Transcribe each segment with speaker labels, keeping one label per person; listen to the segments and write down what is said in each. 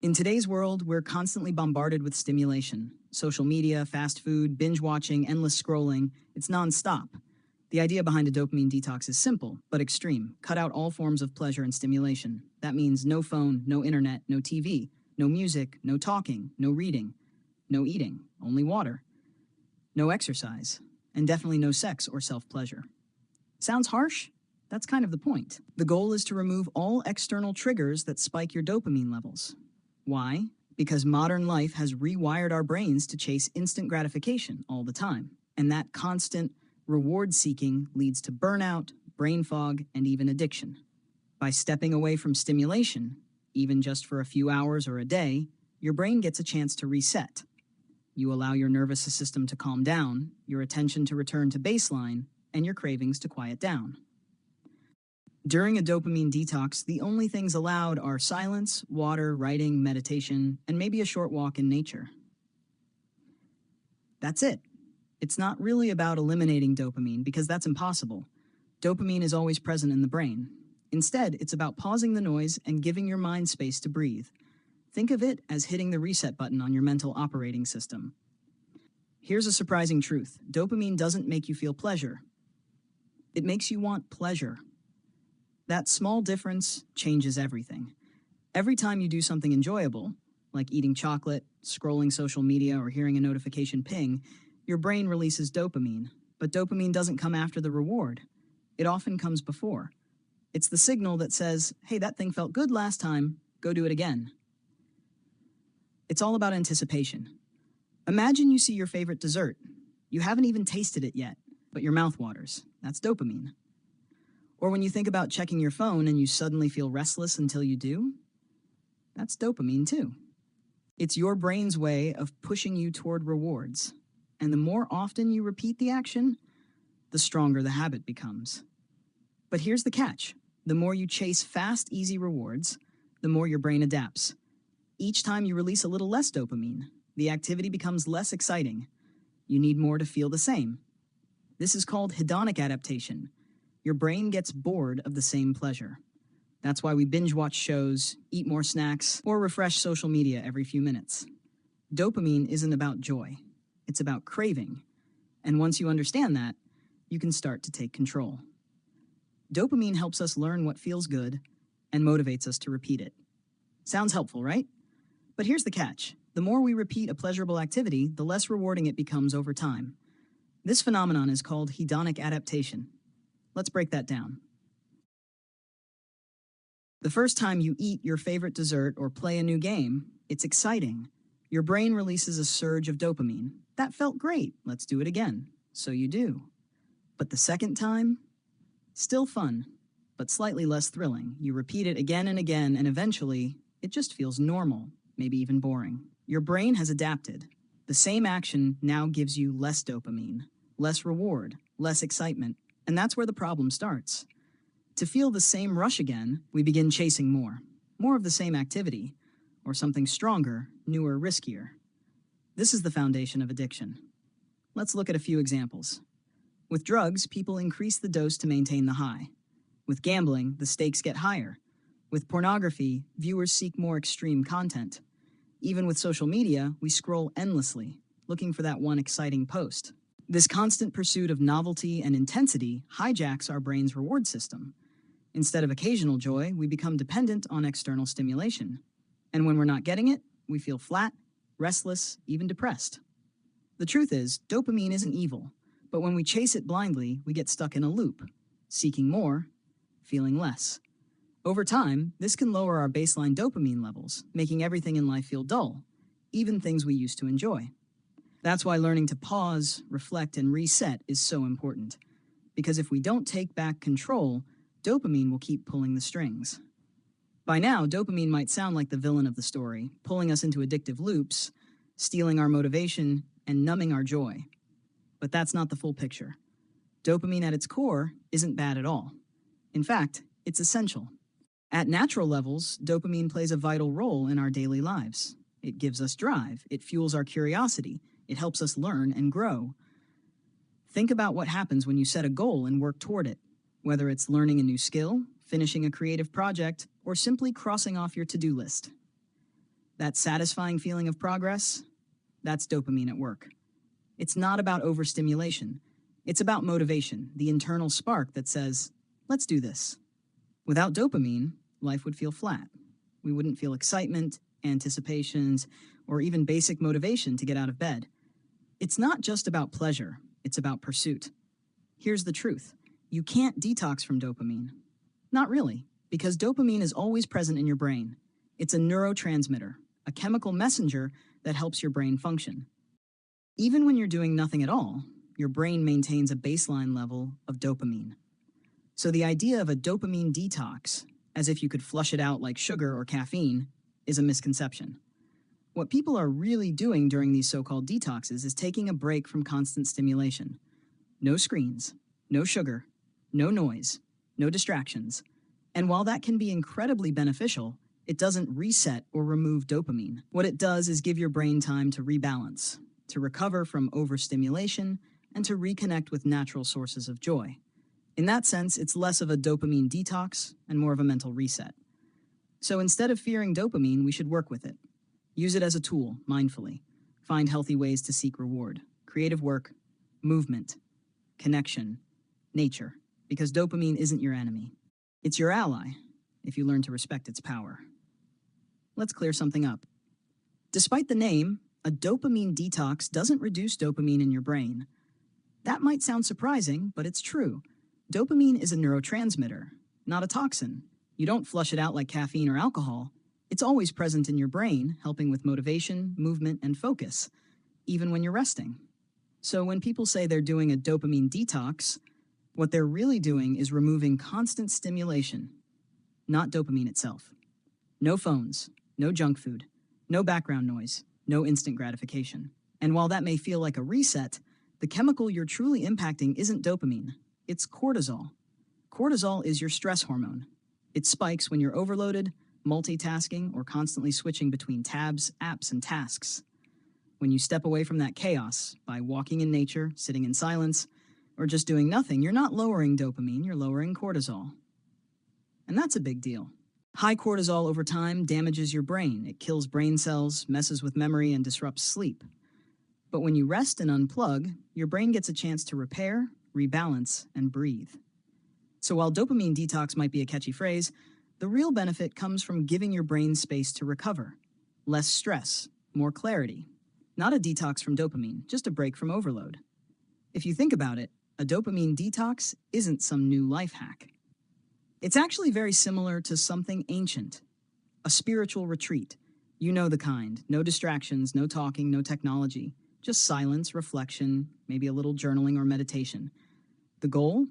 Speaker 1: In today's world, we're constantly bombarded with stimulation. Social media, fast food, binge watching, endless scrolling, it's nonstop. The idea behind a dopamine detox is simple, but extreme. Cut out all forms of pleasure and stimulation. That means no phone, no internet, no TV, no music, no talking, no reading, no eating, only water, no exercise, and definitely no sex or self-pleasure. Sounds harsh? That's kind of the point. The goal is to remove all external triggers that spike your dopamine levels. Why? Because modern life has rewired our brains to chase instant gratification all the time. And that constant reward seeking leads to burnout, brain fog, and even addiction. By stepping away from stimulation, even just for a few hours or a day, your brain gets a chance to reset. You allow your nervous system to calm down, your attention to return to baseline, and your cravings to quiet down. During a dopamine detox, the only things allowed are silence, water, writing, meditation, and maybe a short walk in nature. That's it. It's not really about eliminating dopamine because that's impossible. Dopamine is always present in the brain. Instead, it's about pausing the noise and giving your mind space to breathe. Think of it as hitting the reset button on your mental operating system. Here's a surprising truth. Dopamine doesn't make you feel pleasure. It makes you want pleasure. That small difference changes everything. Every time you do something enjoyable, like eating chocolate, scrolling social media, or hearing a notification ping, your brain releases dopamine. But dopamine doesn't come after the reward. It often comes before. It's the signal that says, hey, that thing felt good last time, go do it again. It's all about anticipation. Imagine you see your favorite dessert. You haven't even tasted it yet, but your mouth waters. That's dopamine. Or when you think about checking your phone and you suddenly feel restless until you do, that's dopamine too. It's your brain's way of pushing you toward rewards. And the more often you repeat the action, the stronger the habit becomes. But here's the catch. The more you chase fast, easy rewards, the more your brain adapts. Each time you release a little less dopamine, the activity becomes less exciting. You need more to feel the same. This is called hedonic adaptation. Your brain gets bored of the same pleasure. That's why we binge watch shows, eat more snacks, or refresh social media every few minutes. Dopamine isn't about joy. It's about craving. And once you understand that, you can start to take control. Dopamine helps us learn what feels good and motivates us to repeat it. Sounds helpful, right? But here's the catch. The more we repeat a pleasurable activity, the less rewarding it becomes over time. This phenomenon is called hedonic adaptation. Let's break that down. The first time you eat your favorite dessert or play a new game, it's exciting. Your brain releases a surge of dopamine. That felt great. Let's do it again. So you do. But the second time? Still fun, but slightly less thrilling. You repeat it again and again, and eventually, it just feels normal, maybe even boring. Your brain has adapted. The same action now gives you less dopamine, less reward, less excitement, and that's where the problem starts. To feel the same rush again, we begin chasing more of the same activity, or something stronger, newer, riskier. This is the foundation of addiction. Let's look at a few examples. With drugs, people increase the dose to maintain the high. With gambling, the stakes get higher. With pornography, viewers seek more extreme content. Even with social media, we scroll endlessly, looking for that one exciting post. This constant pursuit of novelty and intensity hijacks our brain's reward system. Instead of occasional joy, we become dependent on external stimulation. And when we're not getting it, we feel flat, restless, even depressed. The truth is, dopamine isn't evil, but when we chase it blindly, we get stuck in a loop, seeking more, feeling less. Over time, this can lower our baseline dopamine levels, making everything in life feel dull, even things we used to enjoy. That's why learning to pause, reflect, and reset is so important. Because if we don't take back control, dopamine will keep pulling the strings. By now, dopamine might sound like the villain of the story, pulling us into addictive loops, stealing our motivation, and numbing our joy. But that's not the full picture. Dopamine at its core isn't bad at all. In fact, it's essential. At natural levels, dopamine plays a vital role in our daily lives. It gives us drive, it fuels our curiosity, it helps us learn and grow. Think about what happens when you set a goal and work toward it, whether it's learning a new skill, finishing a creative project, or simply crossing off your to-do list. That satisfying feeling of progress, that's dopamine at work. It's not about overstimulation. It's about motivation, the internal spark that says, let's do this. Without dopamine, life would feel flat. We wouldn't feel excitement, anticipations, or even basic motivation to get out of bed. It's not just about pleasure, it's about pursuit. Here's the truth. You can't detox from dopamine. Not really, because dopamine is always present in your brain. It's a neurotransmitter, a chemical messenger that helps your brain function. Even when you're doing nothing at all, your brain maintains a baseline level of dopamine. So the idea of a dopamine detox, as if you could flush it out like sugar or caffeine, is a misconception. What people are really doing during these so-called detoxes is taking a break from constant stimulation. No screens, no sugar, no noise, no distractions. And while that can be incredibly beneficial, it doesn't reset or remove dopamine. What it does is give your brain time to rebalance, to recover from overstimulation, and to reconnect with natural sources of joy. In that sense, it's less of a dopamine detox and more of a mental reset. So instead of fearing dopamine, we should work with it. Use it as a tool, mindfully. Find healthy ways to seek reward. Creative work, movement, connection, nature. Because dopamine isn't your enemy. It's your ally, if you learn to respect its power. Let's clear something up. Despite the name, a dopamine detox doesn't reduce dopamine in your brain. That might sound surprising, but it's true. Dopamine is a neurotransmitter, not a toxin. You don't flush it out like caffeine or alcohol. It's always present in your brain, helping with motivation, movement, and focus, even when you're resting. So when people say they're doing a dopamine detox, what they're really doing is removing constant stimulation, not dopamine itself. No phones, no junk food, no background noise, no instant gratification. And while that may feel like a reset, the chemical you're truly impacting isn't dopamine, it's cortisol. Cortisol is your stress hormone. It spikes when you're overloaded, multitasking, or constantly switching between tabs, apps, and tasks. When you step away from that chaos by walking in nature, sitting in silence, or just doing nothing, you're not lowering dopamine, you're lowering cortisol. And that's a big deal. High cortisol over time damages your brain. It kills brain cells, messes with memory, and disrupts sleep. But when you rest and unplug, your brain gets a chance to repair, rebalance, and breathe. So while dopamine detox might be a catchy phrase, the real benefit comes from giving your brain space to recover. Less stress, more clarity. Not a detox from dopamine, just a break from overload. If you think about it, a dopamine detox isn't some new life hack. It's actually very similar to something ancient, a spiritual retreat. You know the kind. No distractions, no talking, no technology. Just silence, reflection, maybe a little journaling or meditation. The goal?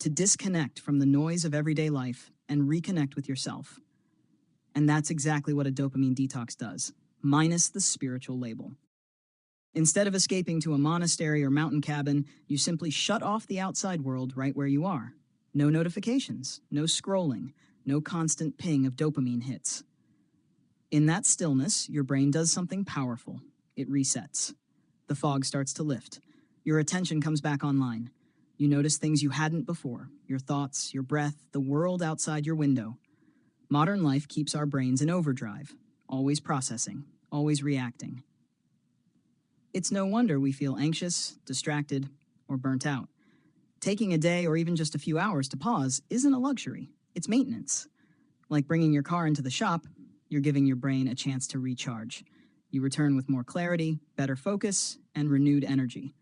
Speaker 1: To disconnect from the noise of everyday life and reconnect with yourself. And that's exactly what a dopamine detox does, minus the spiritual label. Instead of escaping to a monastery or mountain cabin, you simply shut off the outside world right where you are. No notifications, no scrolling, no constant ping of dopamine hits. In that stillness, your brain does something powerful. It resets. The fog starts to lift. Your attention comes back online. You notice things you hadn't before, your thoughts, your breath, the world outside your window. Modern life keeps our brains in overdrive, always processing, always reacting. It's no wonder we feel anxious, distracted, or burnt out. Taking a day or even just a few hours to pause isn't a luxury, it's maintenance. Like bringing your car into the shop, you're giving your brain a chance to recharge. You return with more clarity, better focus, and renewed energy.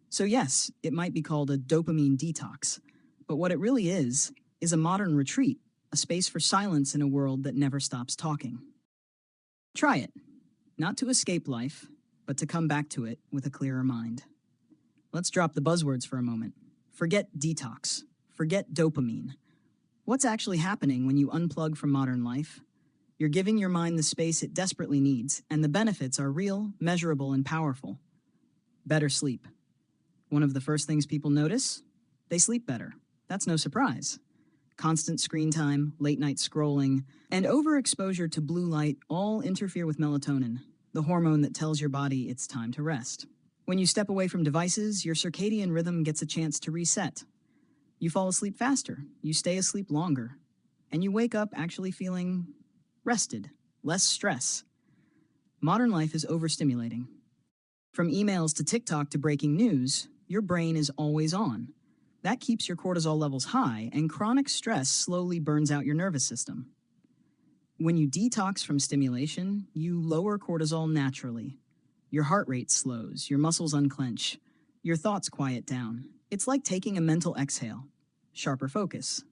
Speaker 1: So yes, it might be called a dopamine detox, but what it really is a modern retreat, a space for silence in a world that never stops talking. Try it, not to escape life, but to come back to it with a clearer mind. Let's drop the buzzwords for a moment. Forget detox. Forget dopamine. What's actually happening when you unplug from modern life? You're giving your mind the space it desperately needs, and the benefits are real, measurable, and powerful. Better sleep. One of the first things people notice? They sleep better. That's no surprise. Constant screen time, late-night scrolling, and overexposure to blue light all interfere with melatonin, the hormone that tells your body it's time to rest. When you step away from devices, your circadian rhythm gets a chance to reset. You fall asleep faster, you stay asleep longer, and you wake up actually feeling rested, less stress. Modern life is overstimulating. From emails to TikTok to breaking news, your brain is always on. That keeps your cortisol levels high, and chronic stress slowly burns out your nervous system. When you detox from stimulation, you lower cortisol naturally. Your heart rate slows, your muscles unclench, your thoughts quiet down. It's like taking a mental exhale. Sharper focus.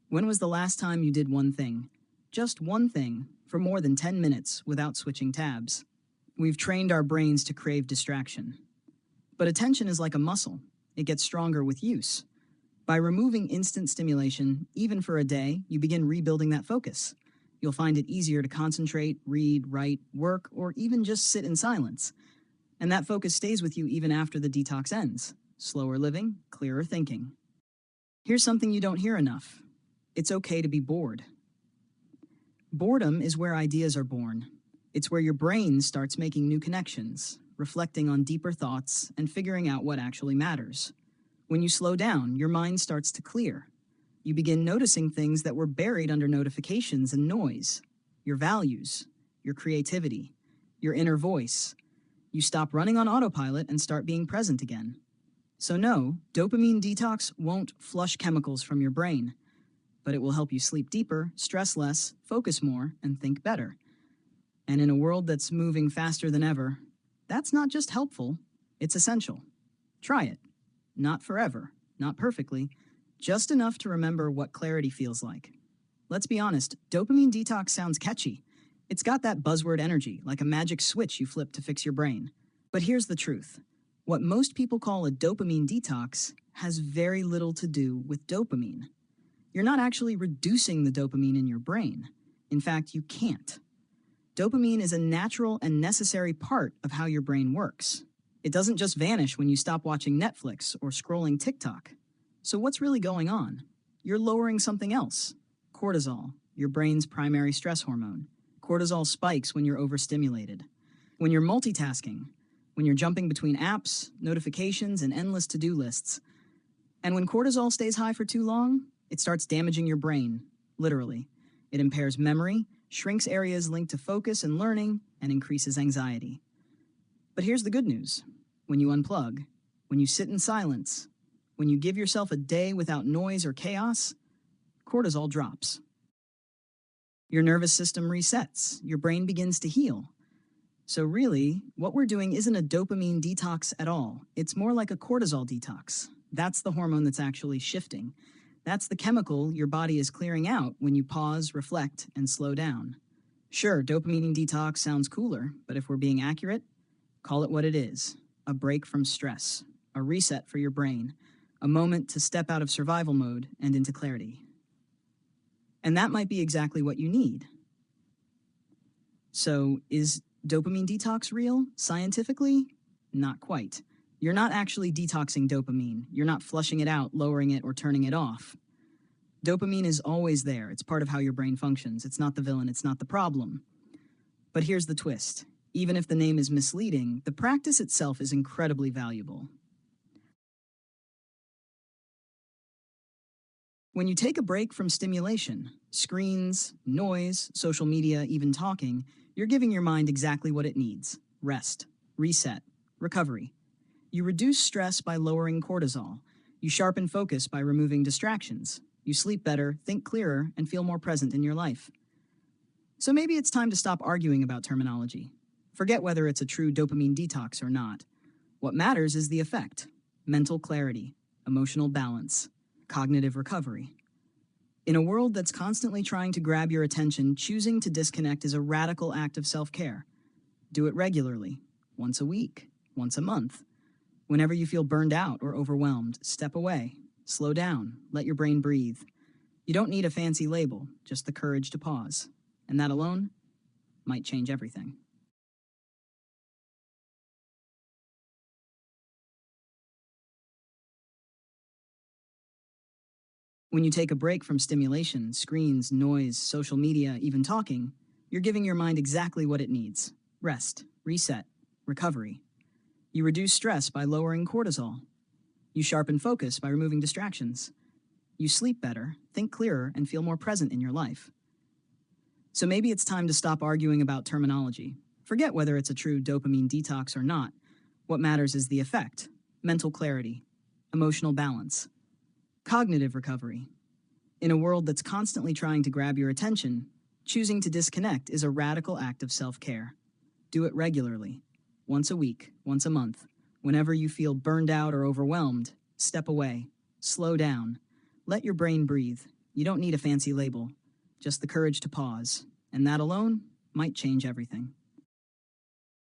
Speaker 1: When was the last time you did one thing? Just one thing, for more than 10 minutes without switching tabs. We've trained our brains to crave distraction. But attention is like a muscle. It gets stronger with use. By removing instant stimulation, even for a day, you begin rebuilding that focus. You'll find it easier to concentrate, read, write, work, or even just sit in silence. And that focus stays with you even after the detox ends. Slower living, clearer thinking. Here's something you don't hear enough. It's okay to be bored. Boredom is where ideas are born. It's where your brain starts making new connections, reflecting on deeper thoughts, and figuring out what actually matters. When you slow down, your mind starts to clear. You begin noticing things that were buried under notifications and noise. Your values, your creativity, your inner voice. You stop running on autopilot and start being present again. So no, dopamine detox won't flush chemicals from your brain, but it will help you sleep deeper, stress less, focus more, and think better. And in a world that's moving faster than ever, that's not just helpful, it's essential. Try it. Not forever, not perfectly, just enough to remember what clarity feels like. Let's be honest, dopamine detox sounds catchy. It's got that buzzword energy, like a magic switch you flip to fix your brain. But here's the truth. What most people call a dopamine detox has very little to do with dopamine. You're not actually reducing the dopamine in your brain. In fact, you can't. Dopamine is a natural and necessary part of how your brain works. It doesn't just vanish when you stop watching Netflix or scrolling TikTok. So what's really going on? You're lowering something else. Cortisol, your brain's primary stress hormone. Cortisol spikes when you're overstimulated. When you're multitasking, when you're jumping between apps, notifications, and endless to-do lists. And when cortisol stays high for too long, it starts damaging your brain, literally. It impairs memory, shrinks areas linked to focus and learning, and increases anxiety. But here's the good news. When you unplug, when you sit in silence, when you give yourself a day without noise or chaos, cortisol drops. Your nervous system resets, your brain begins to heal. So really, what we're doing isn't a dopamine detox at all. It's more like a cortisol detox. That's the hormone that's actually shifting. That's the chemical your body is clearing out when you pause, reflect, and slow down. Sure, dopamine detox sounds cooler, but if we're being accurate, call it what it is. A break from stress, a reset for your brain, a moment to step out of survival mode and into clarity. And that might be exactly what you need. So, is dopamine detox real? Scientifically? Not quite. You're not actually detoxing dopamine. You're not flushing it out, lowering it, or turning it off. Dopamine is always there. It's part of how your brain functions. It's not the villain. It's not the problem. But here's the twist. Even if the name is misleading, the practice itself is incredibly valuable. When you take a break from stimulation, screens, noise, social media, even talking, you're giving your mind exactly what it needs: rest, reset, recovery. You reduce stress by lowering cortisol. You sharpen focus by removing distractions. You sleep better, think clearer, and feel more present in your life. So maybe it's time to stop arguing about terminology. Forget whether it's a true dopamine detox or not. What matters is the effect: mental clarity, emotional balance, cognitive recovery. In a world that's constantly trying to grab your attention, choosing to disconnect is a radical act of self-care. Do it regularly, once a week, once a month. Whenever you feel burned out or overwhelmed, step away, slow down, let your brain breathe. You don't need a fancy label, just the courage to pause. And that alone might change everything. When you take a break from stimulation, screens, noise, social media, even talking, you're giving your mind exactly what it needs: rest, reset, recovery. You reduce stress by lowering cortisol. You sharpen focus by removing distractions. You sleep better, think clearer, and feel more present in your life. So maybe it's time to stop arguing about terminology. Forget whether it's a true dopamine detox or not. What matters is the effect: mental clarity, emotional balance, cognitive recovery. In a world that's constantly trying to grab your attention, choosing to disconnect is a radical act of self-care. Do it regularly, once a week, once a month. Whenever you feel burned out or overwhelmed, step away, slow down, let your brain breathe. You don't need a fancy label, just the courage to pause, and that alone might change everything.